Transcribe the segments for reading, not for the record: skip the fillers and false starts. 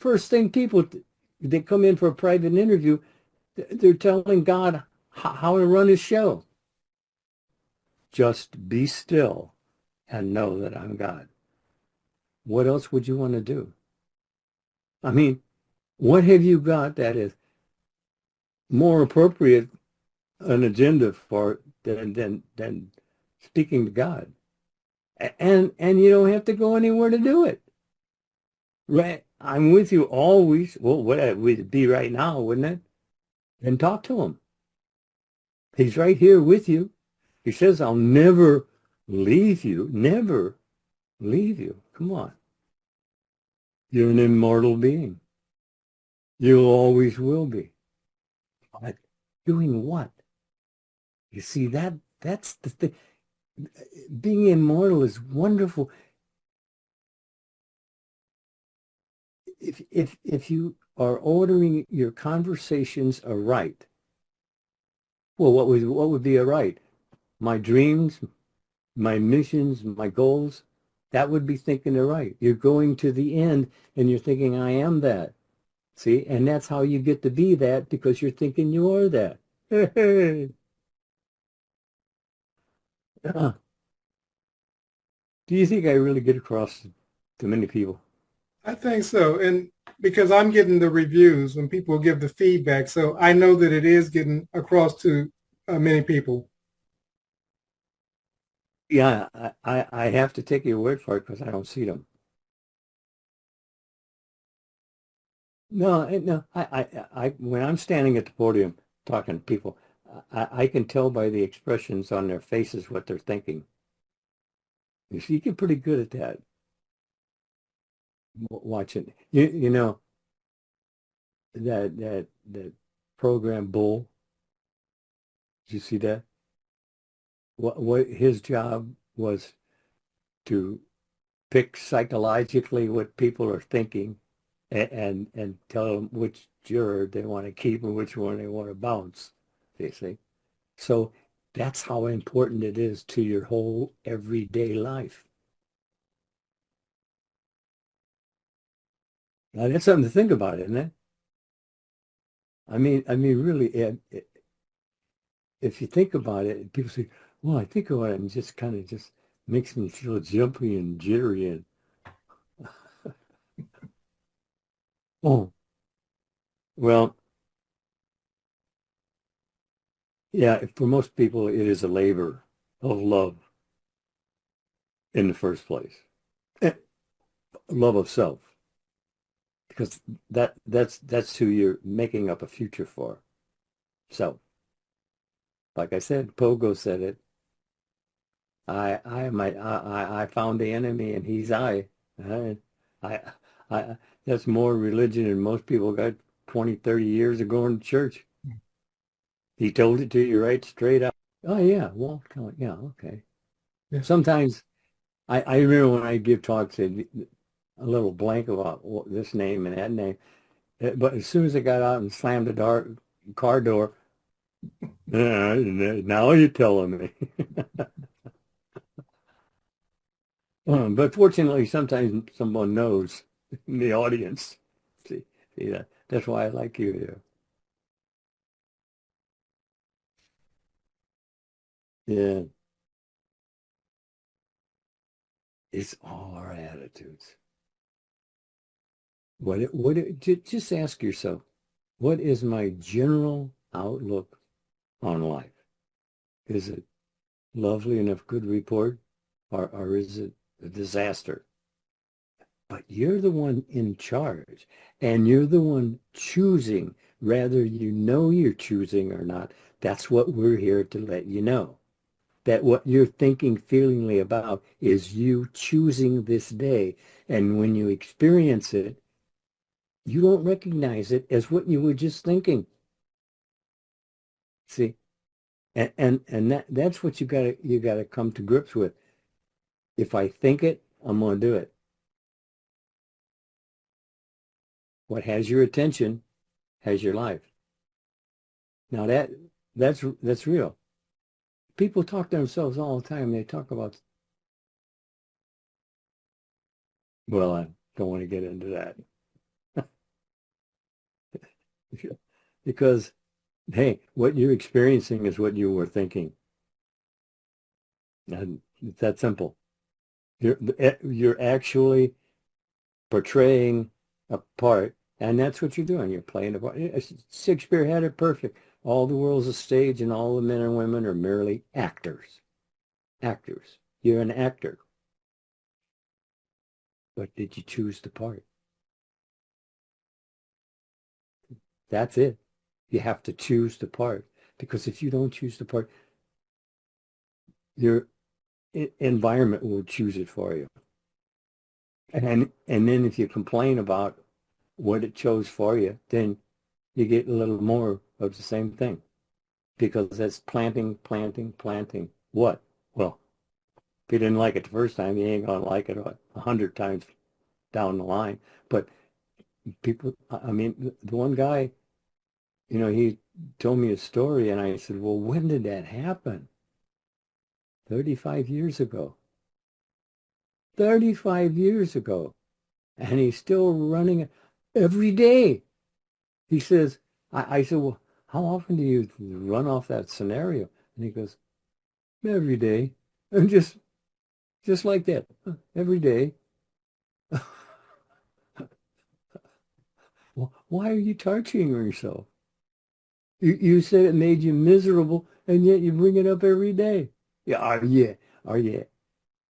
first thing people, they come in for a private interview, they're telling God how to run his show. Just be still and know that I'm God. What else would you want to do? I mean, what have you got that is more appropriate an agenda for than speaking to God? And you don't have to go anywhere to do it. Right? I'm with you always. Well, what it would be right now, wouldn't it? And talk to him. He's right here with you. He says, I'll never leave you. Never leave you. Come on. You're an immortal being. You always will be. But doing what? You see, that's the thing. Being immortal is wonderful. If you are ordering your conversations aright, well, what would be aright? My dreams, my missions, my goals, that would be thinking aright. You're going to the end and you're thinking, I am that. See, and that's how you get to be that, because you're thinking you are that. Do you think I really get across to many people? I think so. And because I'm getting the reviews when people give the feedback, so I know that it is getting across to many people. Yeah, I have to take your word for it because I don't see them. No, no. When I'm standing at the podium talking to people, I can tell by the expressions on their faces what they're thinking. You see, you get pretty good at that. Watching, you know that program Bull. Did you see that? What his job was to pick psychologically what people are thinking, and tell them which juror they want to keep and which one they want to bounce. You see, so that's how important it is to your whole everyday life. Now, that's something to think about, isn't it? I mean, really, if you think about it, people say, "Well, I think about it, and just kind of just makes me feel jumpy and jittery." And oh, well, yeah, for most people, it is a labor of love in the first place, Eh, love of self, because that's who you're making up a future for, self. Like I said, Pogo said it. I found the enemy, and he's I. I, I, that's more religion than most people got 20, 30 years of going to church. He told it to you right straight up. Oh yeah, well, yeah, okay. Yeah. Sometimes I remember when I give talks, a little blank about this name and that name. But as soon as I got out and slammed the car door, now you're telling me. But fortunately, sometimes someone knows in the audience. See that? That's why I like you here. Yeah, it's all our attitudes. Just ask yourself, what is my general outlook on life? Is it lovely enough, good report, or is it a disaster? But you're the one in charge, and you're the one choosing, whether you know you're choosing or not. That's what we're here to let you know. That what you're thinking feelingly about is you choosing this day. And when you experience it, you don't recognize it as what you were just thinking. See? And that's what you gotta come to grips with. If I think it, I'm gonna do it. What has your attention has your life. Now that's real. People talk to themselves all the time. They talk about, well, I don't want to get into that. Because, hey, what you're experiencing is what you were thinking. And it's that simple. You're actually portraying a part, and that's what you're doing. You're playing a part. Shakespeare had it perfect. All the world's a stage, and all the men and women are merely actors. Actors. You're an actor. But did you choose the part? That's it. You have to choose the part. Because if you don't choose the part, your environment will choose it for you. And then if you complain about what it chose for you, then you get a little more of the same thing. Because that's planting, planting, planting. What? Well, if you didn't like it the first time, you ain't gonna like it 100 times down the line. But people, I mean, the one guy, he told me a story, and I said, well, when did that happen? 35 years ago. 35 years ago. And he's still running it every day. He says, I said, well, how often do you run off that scenario? And he goes, every day. And just like that, every day. Well, why are you torturing yourself? You said it made you miserable, and yet you bring it up every day. Yeah, are you?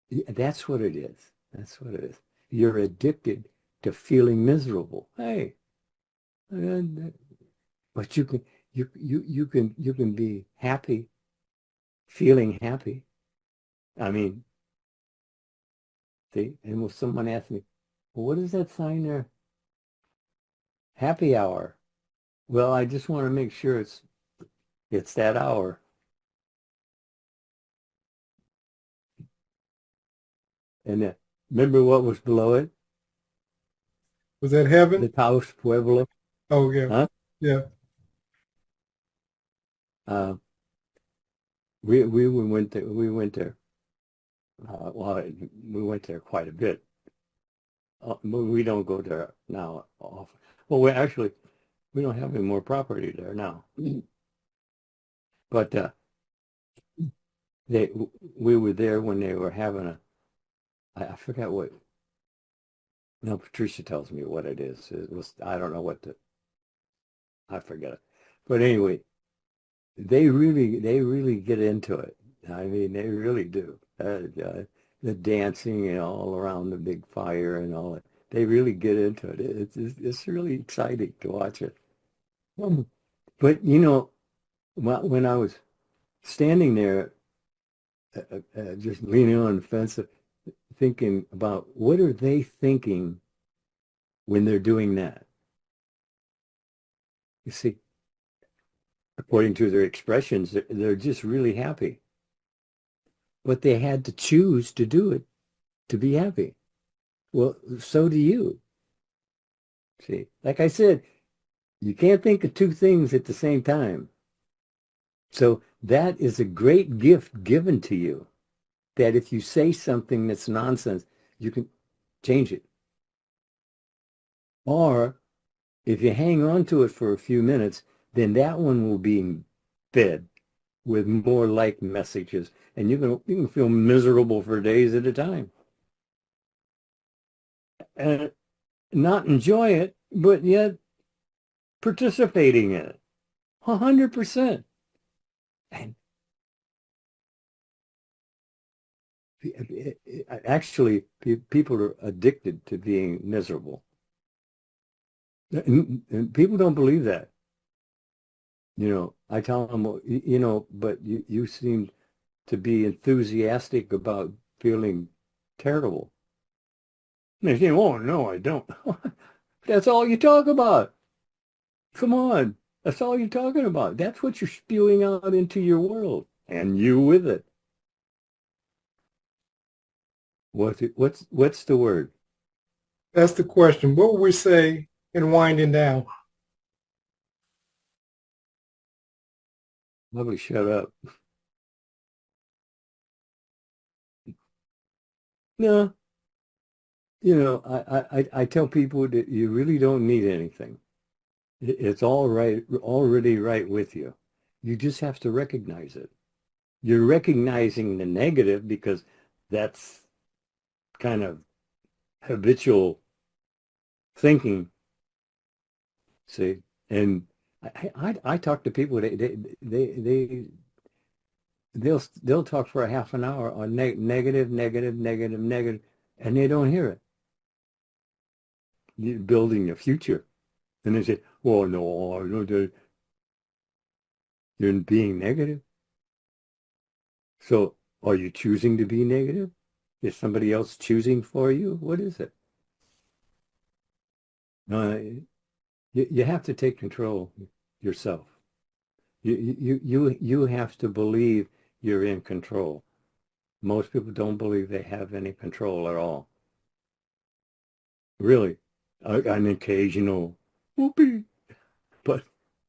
Yeah, that's what it is. That's what it is. You're addicted to feeling miserable. Hey, but you can be happy, feeling happy. I mean, see, and when someone asked me, well, what is that sign there? Happy hour. Well, I just want to make sure it's that hour. And remember what was below it? Was that heaven? The Taos Pueblo. Oh, yeah. Huh? Yeah. Uh, we went there. Well, we went there quite a bit. We don't go there now often. Well, we don't have any more property there now. But they we were there when they were having I forgot what. No, Patricia tells me what it is. It was, I don't know I forget it. But anyway, they really get into it. I mean, they really do. The dancing and all around the big fire and all that. They really get into it. It's really exciting to watch it. But when I was standing there, just leaning on the fence, thinking about what are they thinking when they're doing that? You see, according to their expressions, they're just really happy. But they had to choose to do it to be happy. Well, so do you. See, like I said, you can't think of two things at the same time. So that is a great gift given to you, that if you say something that's nonsense, you can change it. Or if you hang on to it for a few minutes, then that one will be fed with more like messages, and you can feel miserable for days at a time and not enjoy it, but yet participating in it 100%. And actually, people are addicted to being miserable, and people don't believe that. I tell them, well, but you seem to be enthusiastic about feeling terrible. And they say, oh, no, I don't. That's all you talk about. Come on. That's all you're talking about. That's what you're spewing out into your world, and you with it. What's the word? That's the question. What would we say in winding down? Probably shut up. No, I tell people that you really don't need anything. It's all right, already right with you. You just have to recognize it. You're recognizing the negative because that's kind of habitual thinking. See, and I talk to people. They'll talk for a half an hour on negative, negative, negative, negative, and they don't hear it. You're building a future, and they say, "Well, no, I know that you're being negative." So, are you choosing to be negative? Is somebody else choosing for you? What is it? No, you have to take control yourself. You have to believe you're in control. Most people don't believe they have any control at all. Really, an occasional whoopee, but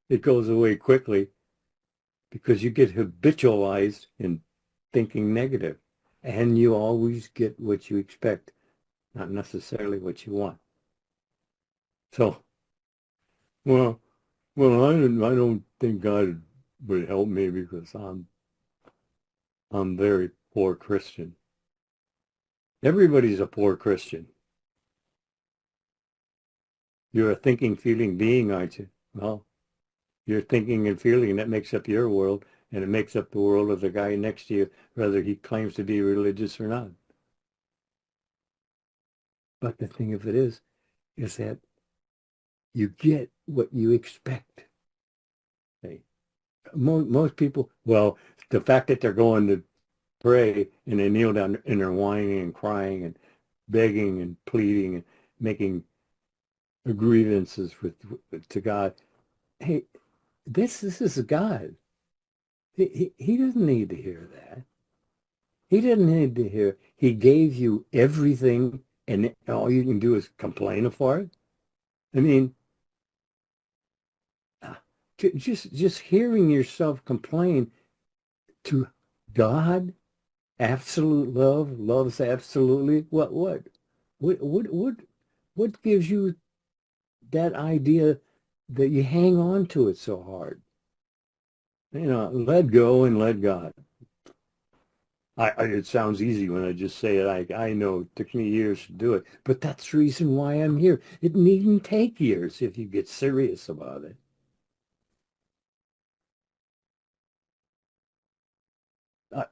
it goes away quickly because you get habitualized in thinking negative, and you always get what you expect, not necessarily what you want. So, well, I don't think God would help me because I'm very poor Christian. Everybody's a poor Christian. You're a thinking, feeling being, aren't you? Well, you're thinking and feeling, that makes up your world, and it makes up the world of the guy next to you, whether he claims to be religious or not. But the thing of it is that you get what you expect. Okay? Most people, well, the fact that they're going to pray and they kneel down and they're whining and crying and begging and pleading and making grievances to God. Hey, this is God. He doesn't need to hear that. He didn't need to hear. He gave you everything, and all you can do is complain for it. I mean, uh, just hearing yourself complain to God, absolute love, loves absolutely. What what gives you that idea that you hang on to it so hard? Let go and let God. It sounds easy when I just say it. I know it took me years to do it, but that's the reason why I'm here. It needn't take years if you get serious about it.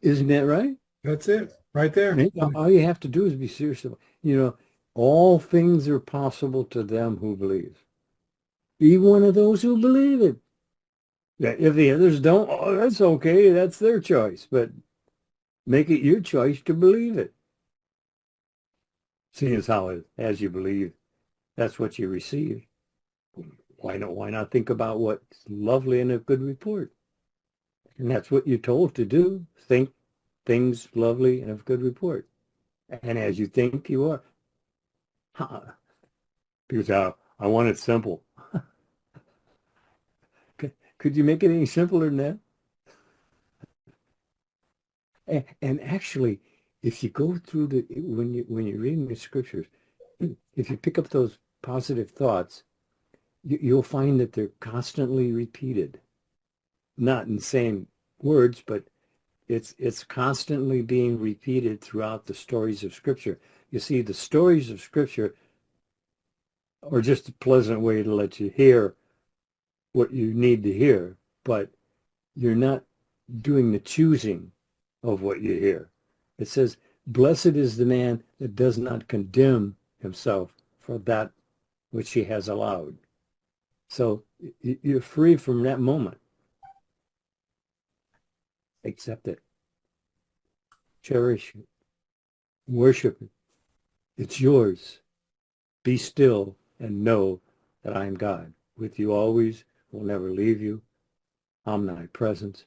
Isn't that right? That's it right there. All you have to do is be serious about it. All things are possible to them who believe. Be one of those who believe it. Yeah, if the others don't, oh, that's okay. That's their choice. But make it your choice to believe it. Seeing as how, as you believe, that's what you receive. Why not think about what's lovely in a good report? And that's what you're told to do. Think things lovely and of good report. And as you think, you are. Huh. Because I want it simple. Could you make it any simpler than that? And actually, if you go through when you're reading the scriptures, if you pick up those positive thoughts, you'll find that they're constantly repeated. Not in the same words, but it's constantly being repeated throughout the stories of Scripture. You see, the stories of Scripture are just a pleasant way to let you hear what you need to hear, but you're not doing the choosing of what you hear. It says, "Blessed is the man that does not condemn himself for that which he has allowed." So you're free from that moment. Accept it. Cherish it. Worship it. It's yours. Be still and know that I am God. With you always, will never leave you, omnipresent.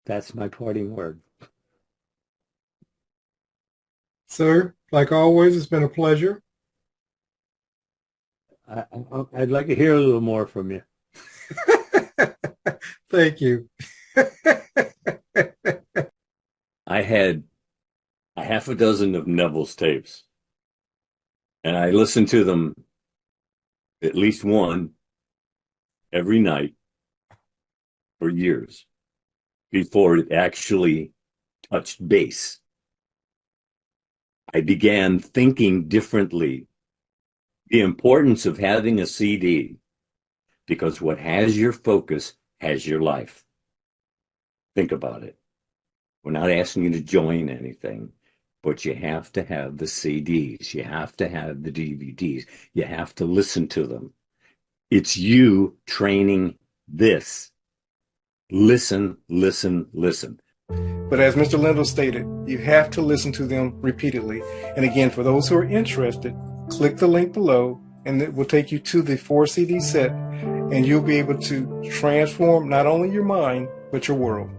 That's my parting word. Sir, like always, it's been a pleasure. I'd like to hear a little more from you. Thank you. I had a half a dozen of Neville's tapes, and I listened to them at least one every night for years before it actually touched base. I began thinking differently. The importance of having a CD, because what has your focus has your life. Think about it. We're not asking you to join anything, but you have to have the CDs. You have to have the DVDs. You have to listen to them. It's you training this. Listen, listen, listen. But as Mr. Lindell stated, you have to listen to them repeatedly. And again, for those who are interested, click the link below and it will take you to the 4 CD set, and you'll be able to transform not only your mind, but your world.